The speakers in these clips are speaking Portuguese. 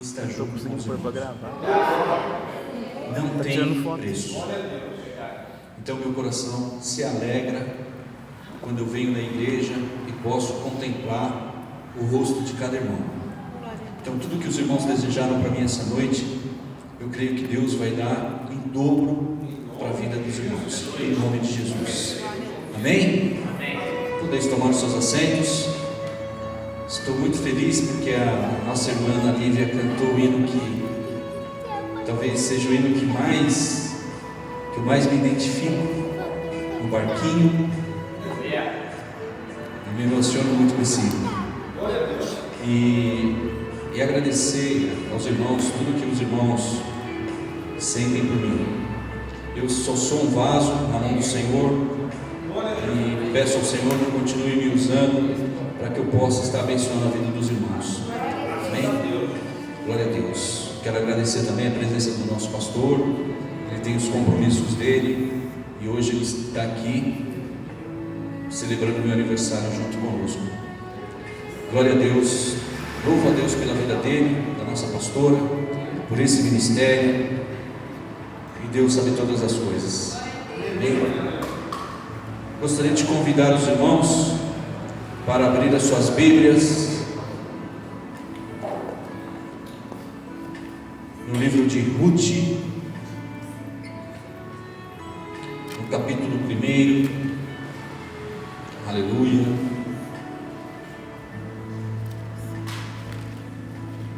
Está Estou junto com conseguindo os pôr para irmãos. gravar. Não Está tirando tem foto. preço. Então meu coração se alegra quando eu venho na igreja e posso contemplar o rosto de cada irmão. Então tudo que os irmãos desejaram para mim essa noite, eu creio que Deus vai dar em dobro para a vida dos irmãos, em nome de Jesus. Amém? Podeis tomar os seus assentos. Estou muito feliz porque a nossa irmã Ana Lívia cantou o hino que talvez seja o hino que eu mais me identifico no barquinho. Eu me emociono muito com esse hino. E agradecer aos irmãos tudo que os irmãos sentem por mim. Eu só sou um vaso na mão do Senhor e peço ao Senhor que continue me usando para que eu possa estar abençoando a vida dos irmãos. Amém? Glória a Deus. Quero agradecer também a presença do nosso pastor. Ele tem os compromissos dele e hoje ele está aqui celebrando meu aniversário junto conosco. Glória a Deus. Louvo a Deus pela vida dele, da nossa pastora, por esse ministério. E Deus sabe todas as coisas. Amém? Gostaria de convidar os irmãos para abrir as suas Bíblias no livro de Ruth, no capítulo 1. Aleluia.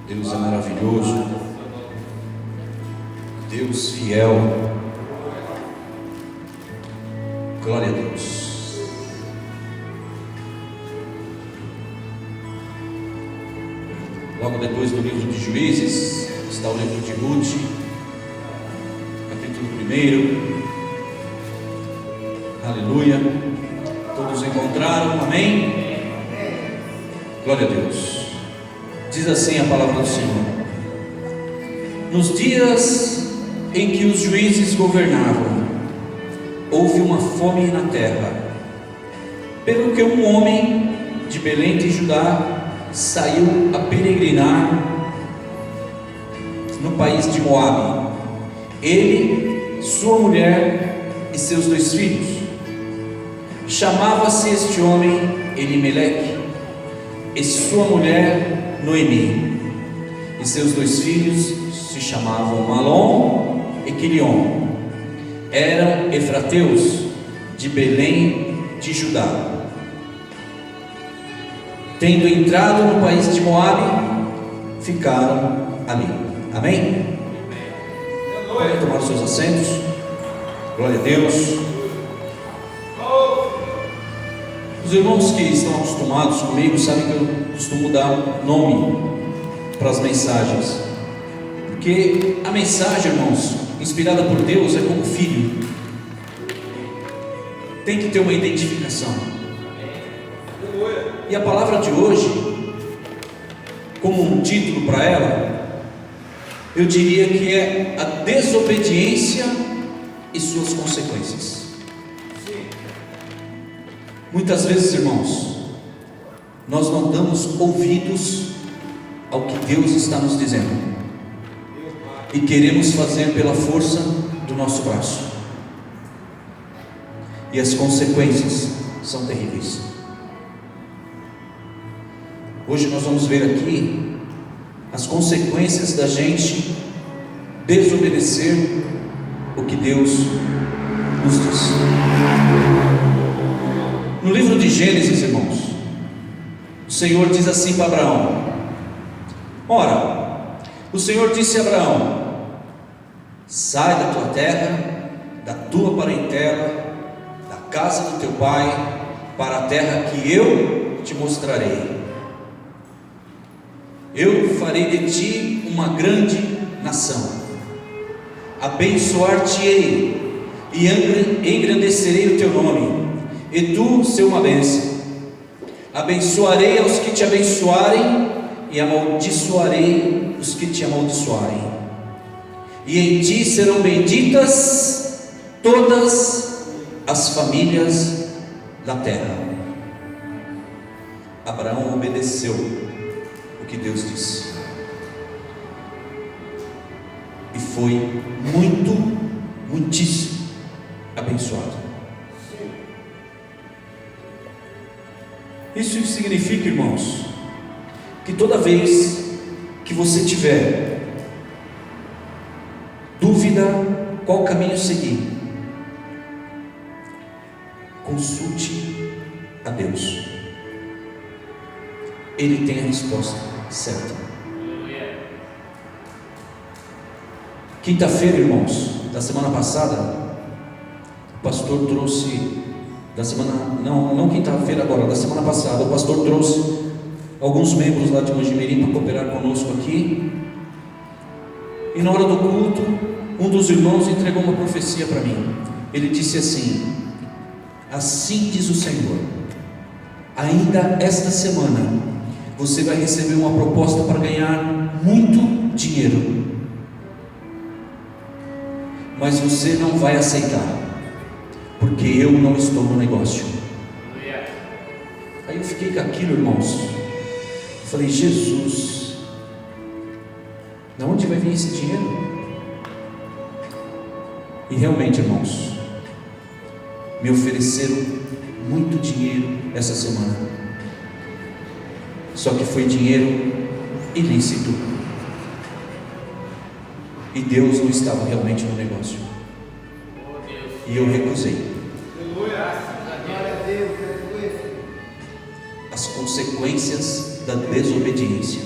Deus é maravilhoso, Deus fiel. Glória a Deus. Logo depois do livro de Juízes está o livro de Ruth, capítulo 1. Aleluia. Todos encontraram? Amém? Glória a Deus. Diz assim a palavra do Senhor: nos dias em que os juízes governavam, houve uma fome na terra, pelo que um homem de Belém de Judá saiu a peregrinar no país de Moabe, ele, sua mulher e seus 2 filhos. Chamava-se este homem Elimeleque, e sua mulher Noemi, e seus 2 filhos se chamavam Malom e Quilion. Eram efrateus de Belém de Judá. Tendo entrado no país de Moabe, ficaram ali. Amém? Podem tomar os seus assentos. Glória a Deus. Os irmãos que estão acostumados comigo sabem que eu costumo dar nome para as mensagens, porque a mensagem, irmãos, inspirada por Deus, é como filho, tem que ter uma identificação. E a palavra de hoje, como um título para ela, eu diria que é a desobediência e suas consequências. Muitas vezes, irmãos, nós não damos ouvidos ao que Deus está nos dizendo e queremos fazer pela força do nosso braço, e as consequências são terríveis. Hoje nós vamos ver aqui as consequências da gente desobedecer o que Deus nos diz. No livro de Gênesis, irmãos, o Senhor diz assim para Abraão: ora, o Senhor disse a Abraão: sai da tua terra, da tua parentela, da casa do teu pai, para a terra que eu te mostrarei. Eu farei de ti uma grande nação, abençoar-te-ei e engrandecerei o teu nome, e tu ser uma bênção. Abençoarei aos que te abençoarem, e amaldiçoarei os que te amaldiçoarem. E em ti serão benditas todas as famílias da terra. Abraão obedeceu o que Deus disse. e foi muitíssimo abençoado. Isso significa, irmãos, que toda vez que você tiver dúvida qual caminho seguir, consulte a Deus. Ele tem a resposta certa. Quinta-feira, irmãos, da semana passada, o pastor trouxe, não quinta-feira agora, da semana passada, o pastor trouxe alguns membros lá de Mojimirim para cooperar conosco aqui, e na hora do culto, um dos irmãos entregou uma profecia para mim. Ele disse assim: assim diz o Senhor, ainda esta semana você vai receber uma proposta para ganhar muito dinheiro, mas você não vai aceitar, porque eu não estou no negócio. Aí eu fiquei com aquilo, irmãos. Eu falei: Jesus, de onde vai vir esse dinheiro? E realmente, irmãos, me ofereceram muito dinheiro essa semana, só que foi dinheiro ilícito, e Deus não estava realmente no negócio, e eu recusei. As consequências da desobediência.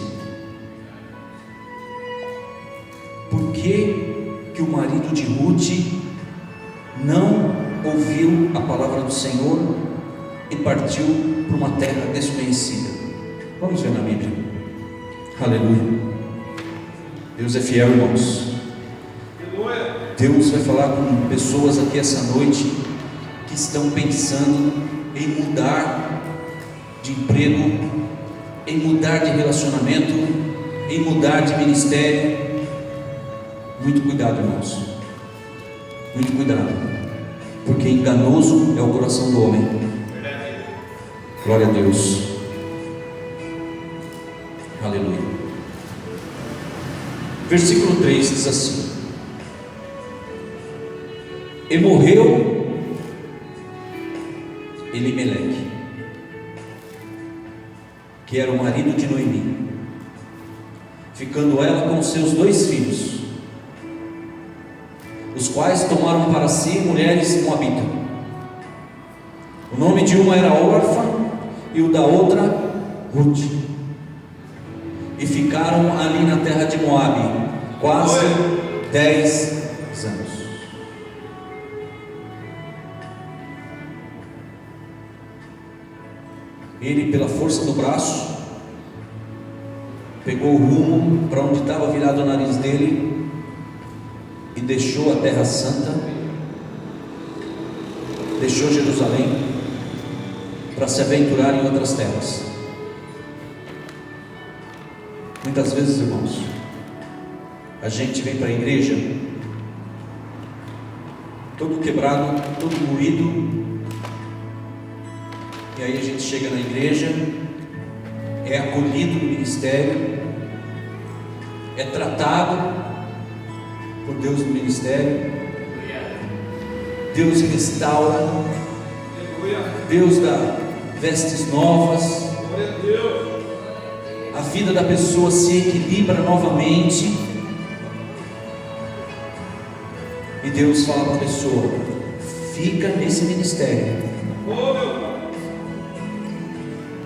Por que o marido de Ruth não ouviu a palavra do Senhor e partiu para uma terra desconhecida? Vamos ver na Bíblia. Aleluia. Deus é fiel, irmãos. Deus vai falar com pessoas aqui essa noite que estão pensando em mudar de emprego, em mudar de relacionamento, em mudar de ministério. Muito cuidado, irmãos, muito cuidado, porque enganoso é o coração do homem. Glória a Deus. Aleluia. Versículo 3 diz assim: e morreu Elimeleque, que era o marido de Noemi, ficando ela com seus 2 filhos, os quais tomaram para si mulheres moabitas. O nome de uma era Orfa e o da outra Ruth, e ficaram ali na terra de Moabe quase 10 anos. Ele, pela força do braço, pegou o rumo para onde estava virado o nariz dele e deixou a Terra Santa, deixou Jerusalém para se aventurar em outras terras. Muitas vezes, irmãos, a gente vem para a igreja todo quebrado, todo moído, e aí a gente chega na igreja, é acolhido no ministério, é tratado por Deus no ministério, Deus restaura, Deus dá vestes novas, a vida da pessoa se equilibra novamente, e Deus fala para a pessoa: fica nesse ministério,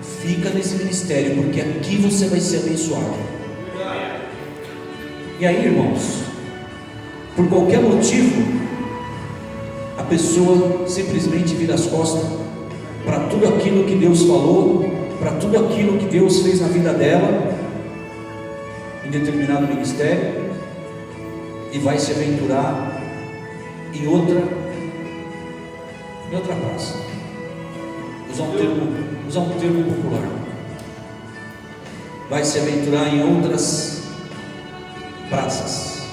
fica nesse ministério, porque aqui você vai ser abençoado. E aí, irmãos, por qualquer motivo, a pessoa simplesmente vira as costas para tudo aquilo que Deus falou, para tudo aquilo que Deus fez na vida dela, em determinado ministério, e vai se aventurar em outra praça. Usar um termo popular. Vai se aventurar em outras praças.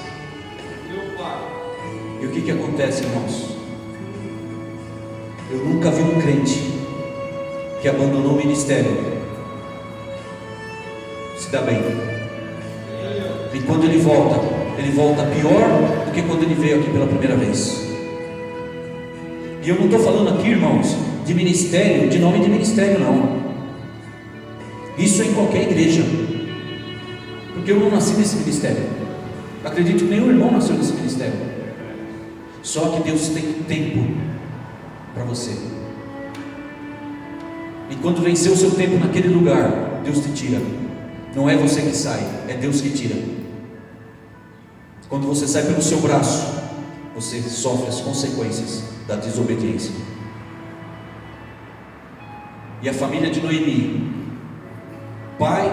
E o que acontece, irmãos? Eu nunca vi um crente que abandonou o ministério se dá bem. E quando ele volta, ele volta pior do que quando ele veio aqui pela primeira vez. E eu não estou falando aqui, irmãos, de ministério, de nome de ministério, não. Isso é em qualquer igreja, porque eu não nasci nesse ministério. Acredito que nenhum irmão nasceu nesse ministério. Só que Deus tem tempo para você. E quando vencer o seu tempo naquele lugar, Deus te tira. Não é você que sai, é Deus que tira. Quando você sai pelo seu braço, você sofre as consequências da desobediência. E a família de Noemi, pai,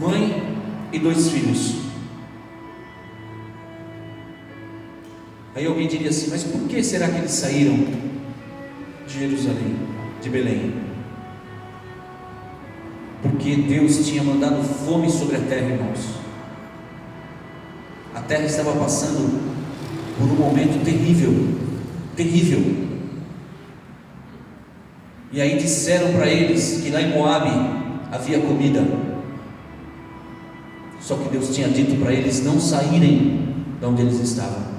mãe e 2 filhos. Aí alguém diria assim: mas por que será que eles saíram de Jerusalém, de Belém? Porque Deus tinha mandado fome sobre a terra, irmãos. A terra estava passando por um momento terrível, terrível. E aí disseram para eles que lá em Moabe havia comida. Só que Deus tinha dito para eles não saírem de onde eles estavam.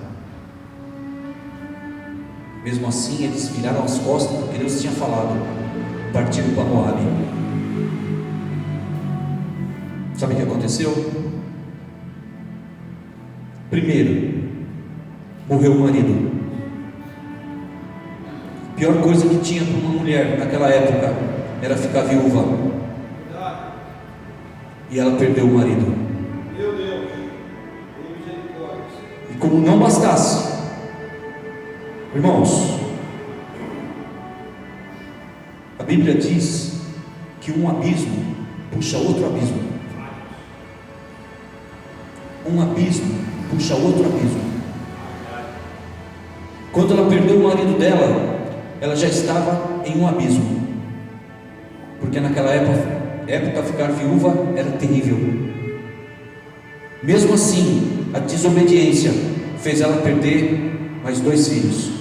Mesmo assim, eles viraram as costas, porque Deus tinha falado, partiram para Moabe. Sabe o que aconteceu? Primeiro, morreu o marido. A pior coisa que tinha para uma mulher naquela época era ficar viúva. E ela perdeu o marido. Meu Deus, misericórdia. E como não bastasse, irmãos, a Bíblia diz que um abismo puxa outro abismo. Um abismo puxa outro abismo. Quando ela perdeu o marido dela, ela já estava em um abismo, porque naquela época ficar viúva era terrível. Mesmo assim, a desobediência fez ela perder mais 2 filhos.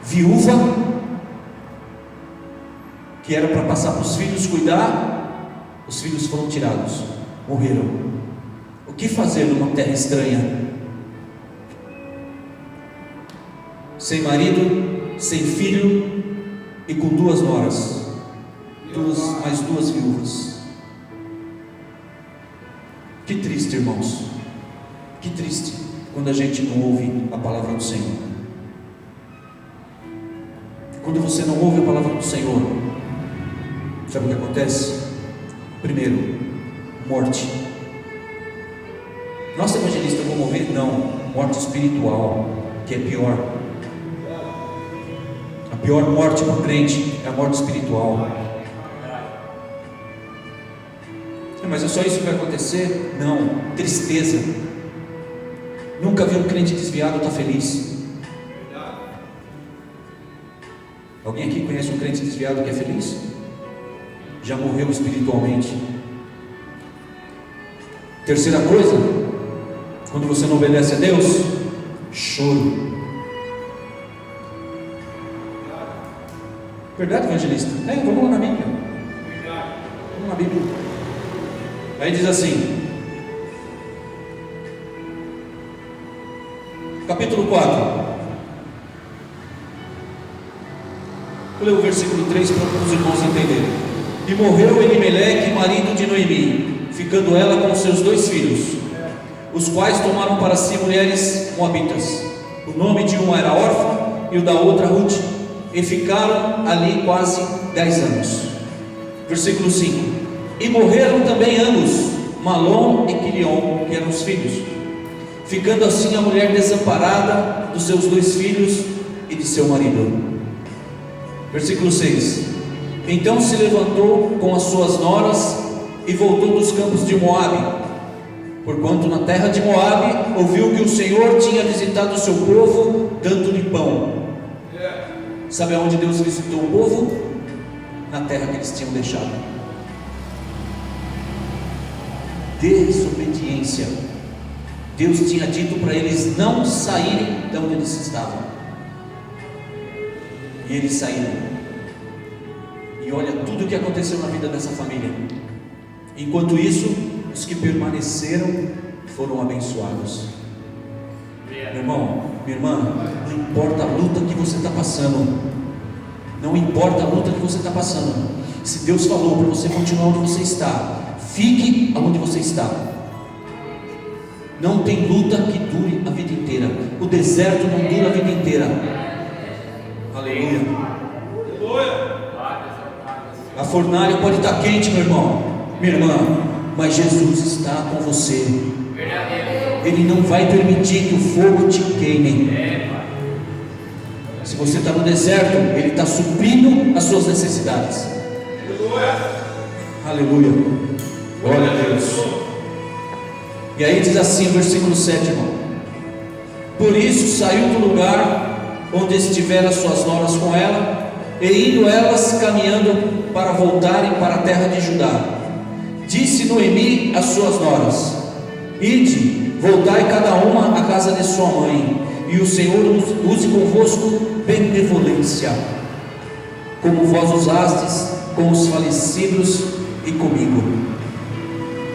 Viúva, que era para passar para os filhos cuidar, os filhos foram tirados, morreram. O que fazer numa terra estranha? Sem marido, sem filho e com 2 noras, mais 2 viúvas. Que triste, irmãos. Que triste quando a gente não ouve a palavra do Senhor. Quando você não ouve a palavra do Senhor, sabe o que acontece? Primeiro, morte. Nossa, evangelista, eu vou morrer? Não, morte espiritual, que é pior. A pior morte para o crente é a morte espiritual. Mas é só isso que vai acontecer? Não, tristeza. Nunca vi um crente desviado estar feliz. Alguém aqui conhece um crente desviado que é feliz? Já morreu espiritualmente. Terceira coisa, quando você não obedece a Deus, choro. Verdade, evangelista? Vamos lá na Bíblia. Vamos na Bíblia. Aí diz assim, capítulo 4. Vou ler o versículo 3 para os irmãos entenderem. E morreu Elimeleque, marido de Noemi, ficando ela com seus 2 filhos, os quais tomaram para si mulheres moabitas. O nome de uma era Orfa e o da outra Ruth, e ficaram ali quase 10 anos. Versículo 5. E morreram também ambos, Malom e Quilion, que eram os filhos, ficando assim a mulher desamparada dos seus 2 filhos e de seu marido. Versículo 6. Então se levantou com as suas noras e voltou dos campos de Moabe, porquanto na terra de Moabe ouviu que o Senhor tinha visitado o seu povo, dando-lhe pão. Sabe aonde Deus visitou o povo? Na terra que eles tinham deixado. Desobediência. Deus tinha dito para eles não saírem de onde eles estavam, e eles saíram. E olha tudo o que aconteceu na vida dessa família. Enquanto isso, os que permaneceram foram abençoados. Meu irmão, minha irmã, não importa a luta que você está passando, não importa a luta que você está passando, se Deus falou para você continuar onde você está, fique onde você está. Não tem luta que dure a vida inteira, o deserto não dura a vida inteira. Aleluia. A fornalha pode estar quente, meu irmão, minha irmã, mas Jesus está com você. Ele não vai permitir que o fogo te queime. Se você está no deserto, Ele está suprindo as suas necessidades. Aleluia. Glória a Deus. E aí diz assim, versículo 7, irmão: por isso saiu do lugar onde estiveram as suas noras com ela, e indo elas caminhando para voltarem para a terra de Judá, disse Noemi às suas noras: ide, voltai cada uma à casa de sua mãe, e o Senhor use convosco benevolência, como vós usastes com os falecidos e comigo.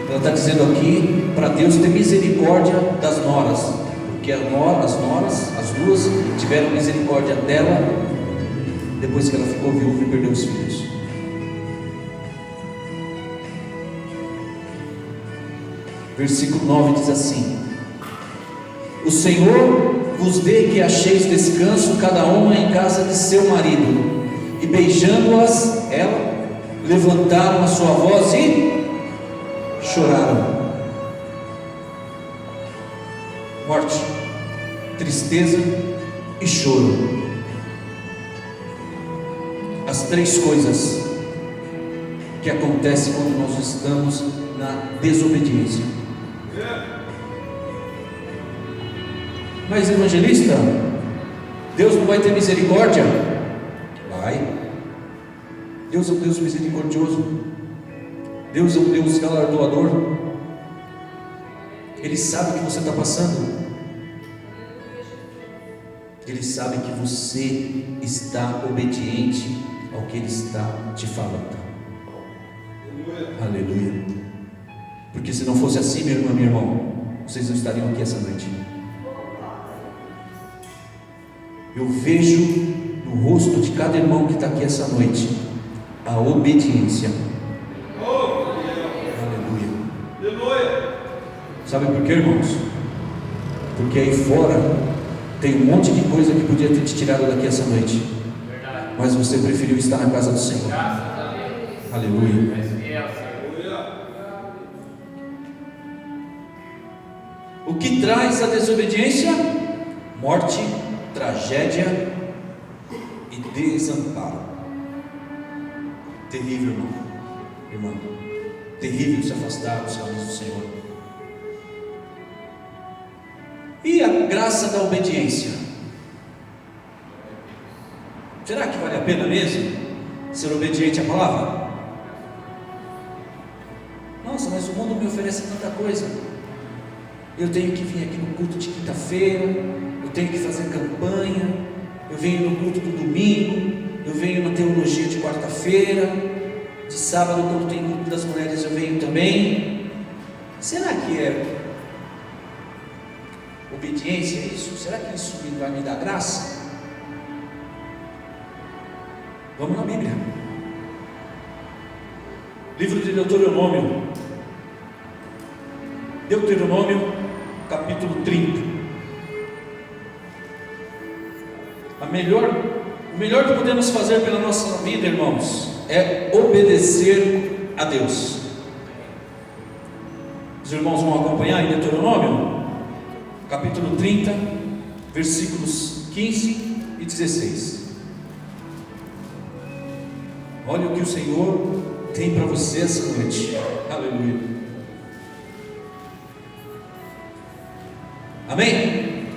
Ela está dizendo aqui para Deus ter misericórdia das noras, porque as noras, as duas, tiveram misericórdia dela depois que ela ficou viúva e perdeu os filhos. Versículo 9 diz assim: o Senhor vos dê que acheis descanso cada uma em casa de seu marido. E beijando-as, levantaram a sua voz e choraram. Morte, tristeza e choro. As três coisas que acontecem quando nós estamos na desobediência. Mas evangelista, Deus não vai ter misericórdia? Vai. Deus é um Deus misericordioso. Deus é um Deus galardoador. Ele sabe o que você está passando. Ele sabe que você está obediente ao que Ele está te falando. Aleluia. Porque se não fosse assim, minha irmã, meu irmão, vocês não estariam aqui essa noite. Eu vejo no rosto de cada irmão que está aqui essa noite a obediência. Aleluia. Sabe por quê, irmãos? Porque aí fora tem um monte de coisa que podia ter te tirado daqui essa noite, mas você preferiu estar na casa do Senhor. Aleluia. O que traz a desobediência? Morte, tragédia e desamparo. Terrível, irmão. Terrível se afastar dos caminhos do Senhor. E a graça da obediência? Será que vale a pena mesmo ser obediente à palavra? Nossa, mas o mundo me oferece tanta coisa. Eu tenho que vir aqui no culto de quinta-feira, eu tenho que fazer campanha, eu venho no culto do domingo, eu venho na teologia de quarta-feira, de sábado, quando tem culto das mulheres, eu venho também. Será que é obediência isso? Será que isso vai me dar graça? Vamos na Bíblia. Livro de Deuteronômio, capítulo 30. O melhor que podemos fazer pela nossa vida, irmãos, é obedecer a Deus. Os irmãos vão acompanhar em Deuteronômio, capítulo 30, versículos 15 e 16. Olha o que o Senhor tem para você essa noite. Aleluia. Amém?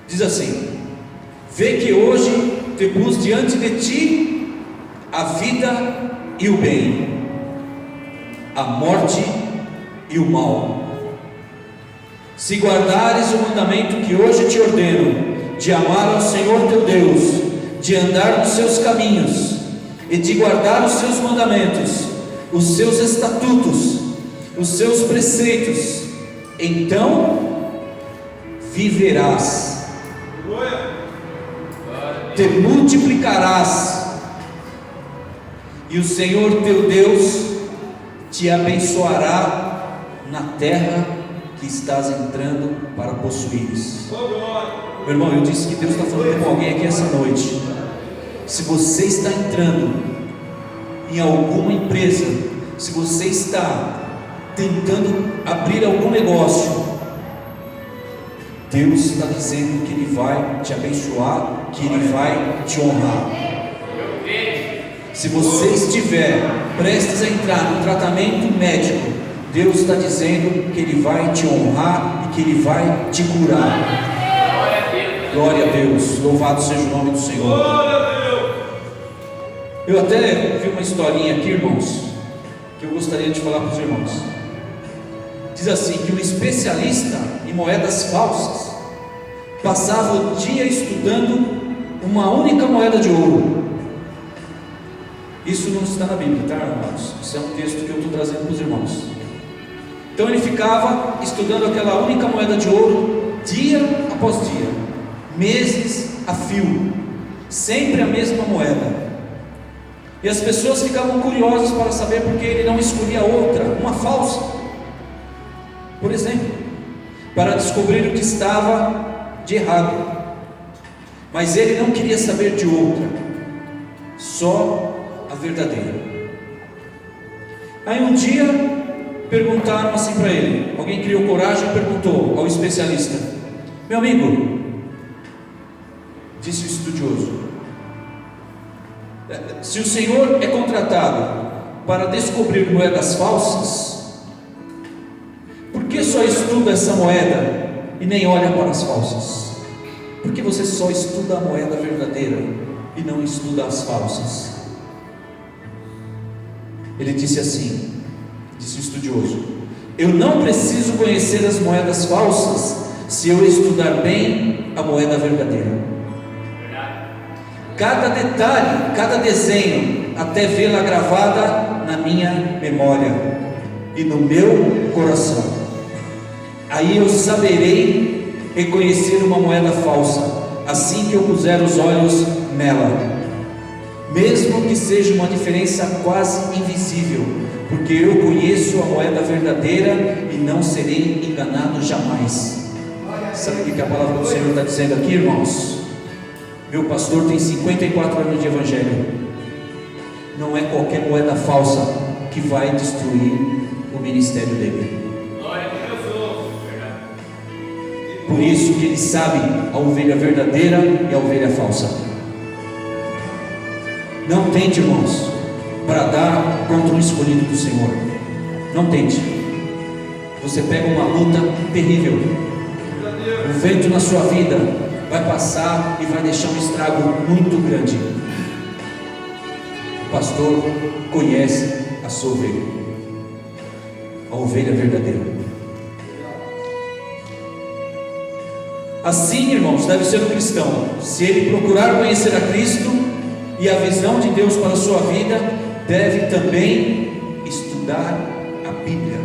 Diz assim: vê que hoje te pus diante de ti a vida e o bem, a morte e o mal. Se guardares o mandamento que hoje te ordeno, de amar ao Senhor teu Deus, de andar nos seus caminhos e de guardar os seus mandamentos, os seus estatutos, os seus preceitos, então viverás, te multiplicarás, e o Senhor teu Deus te abençoará na terra que estás entrando para possuires. Meu irmão, eu disse que Deus está falando com alguém aqui essa noite. Se você está entrando em alguma empresa, se você está tentando abrir algum negócio, Deus está dizendo que Ele vai te abençoar, que Ele vai te honrar. Se você estiver prestes a entrar no tratamento médico, Deus está dizendo que Ele vai te honrar e que Ele vai te curar. Glória a Deus, louvado seja o nome do Senhor. Eu até vi uma historinha aqui, irmãos, que eu gostaria de falar para os irmãos. Diz assim, que um especialista em moedas falsas passava o dia estudando uma única moeda de ouro. Isso não está na Bíblia, tá, irmãos? Isso é um texto que eu estou trazendo para os irmãos. Então ele ficava estudando aquela única moeda de ouro, dia após dia, meses a fio, sempre a mesma moeda. E as pessoas ficavam curiosas para saber porque ele não escolhia outra, uma falsa, por exemplo, para descobrir o que estava de errado. Mas ele não queria saber de outra, só a verdadeira. Aí um dia perguntaram assim para ele, alguém criou coragem e perguntou ao especialista: meu amigo, disse o estudioso, se o senhor é contratado para descobrir moedas falsas, por que só estuda essa moeda e nem olha para as falsas? Por que você só estuda a moeda verdadeira e não estuda as falsas? Ele disse assim, disse o estudioso: eu não preciso conhecer as moedas falsas se eu estudar bem a moeda verdadeira. Cada detalhe, cada desenho, até vê-la gravada na minha memória e no meu coração. Aí eu saberei reconhecer uma moeda falsa, assim que eu puser os olhos nela, mesmo que seja uma diferença quase invisível, porque eu conheço a moeda verdadeira e não serei enganado jamais. Sabe o que a palavra do Senhor está dizendo aqui, irmãos? Meu pastor tem 54 anos de evangelho. Não é qualquer moeda falsa que vai destruir o ministério dele. Por isso que ele sabe a ovelha verdadeira e a ovelha falsa. Não tente, irmãos, bradar contra o escolhido do Senhor. Não tente. Você pega uma luta terrível. O vento na sua vida vai passar e vai deixar um estrago muito grande. O pastor conhece a sua ovelha, a ovelha verdadeira. Assim, irmãos, deve ser o cristão. Se ele procurar conhecer a Cristo e a visão de Deus para a sua vida, deve também estudar a Bíblia.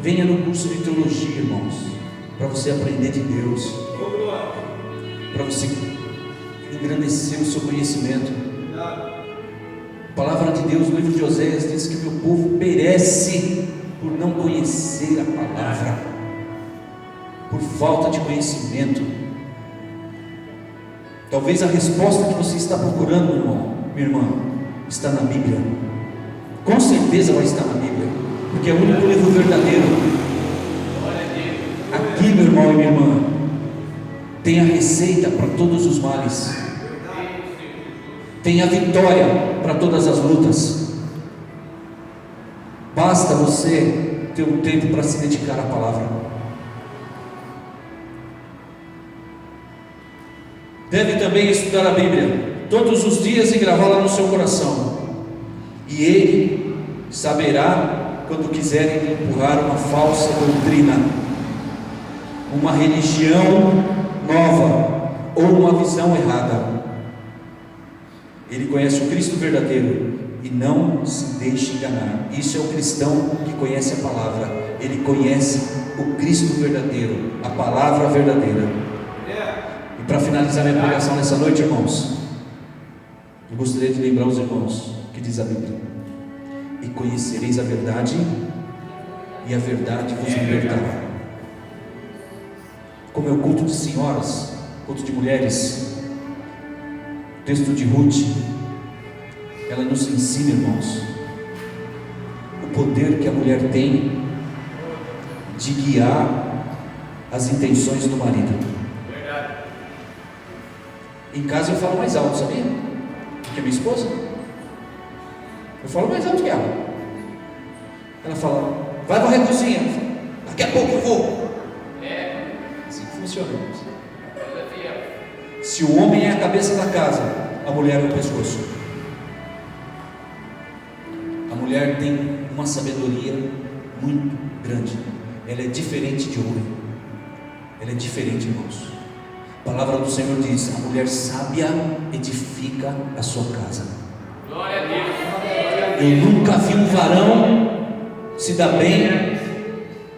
Venha no curso de teologia, irmãos, para você aprender de Deus, para você engrandecer o seu conhecimento. A palavra de Deus no livro de Oséias diz que o meu povo perece por não conhecer a palavra, por falta de conhecimento. Talvez a resposta que você está procurando, meu irmão, minha irmã, está na Bíblia. Com certeza vai estar na Bíblia, porque é o único livro verdadeiro. Aqui, meu irmão e minha irmã, tem a receita para todos os males, tem a vitória para todas as lutas. Basta você ter um tempo para se dedicar à palavra. Deve também estudar a Bíblia todos os dias e gravá-la no seu coração, e ele saberá quando quiserem empurrar uma falsa doutrina, uma religião nova ou uma visão errada. Ele conhece o Cristo verdadeiro e não se deixe enganar. Isso é o cristão que conhece a palavra, ele conhece o Cristo verdadeiro, a palavra verdadeira. E para finalizar minha pregação nessa noite, irmãos, eu gostaria de lembrar os irmãos que diz a Bíblia: e conhecereis a verdade, e a verdade vos libertará. Como é o culto de senhoras, culto de mulheres, texto de Ruth, ela nos ensina, irmãos, o poder que a mulher tem de guiar as intenções do marido. Em casa eu falo mais alto, sabia? Do que a minha esposa. Eu falo mais alto que ela. Ela fala: vai varrer a cozinha. Eu falo: daqui a pouco eu vou. Assim que funciona, irmãos. Se o homem é a cabeça da casa, a mulher é o pescoço. A mulher tem uma sabedoria muito grande. Ela é diferente de homem. Ela é diferente, irmãos. A palavra do Senhor diz: a mulher sábia edifica a sua casa. Glória a Deus. Eu nunca vi um varão se dar bem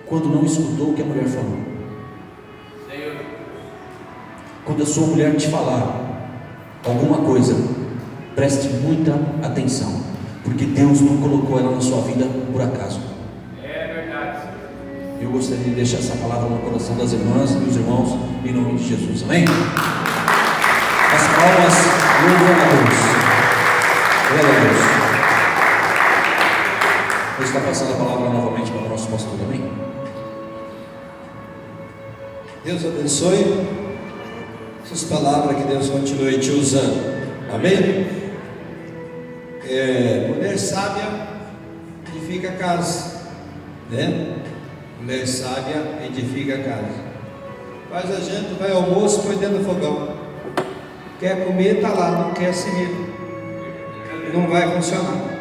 quando não escutou o que a mulher falou. Quando a sua mulher te falar alguma coisa, preste muita atenção, porque Deus não colocou ela na sua vida por acaso. É verdade. Eu gostaria de deixar essa palavra no coração das irmãs e dos irmãos, em nome de Jesus, amém? As palmas louvam a Deus. Glória a Deus. Vou estar passando a palavra novamente para o nosso pastor, amém? Deus abençoe essas palavras, que Deus continue te usando, amém? Mulher sábia edifica a casa, né? Mulher sábia edifica a casa. Faz a janta, vai ao almoço, põe dentro do fogão. Quer comer, está lá, não quer se vir. Não vai funcionar.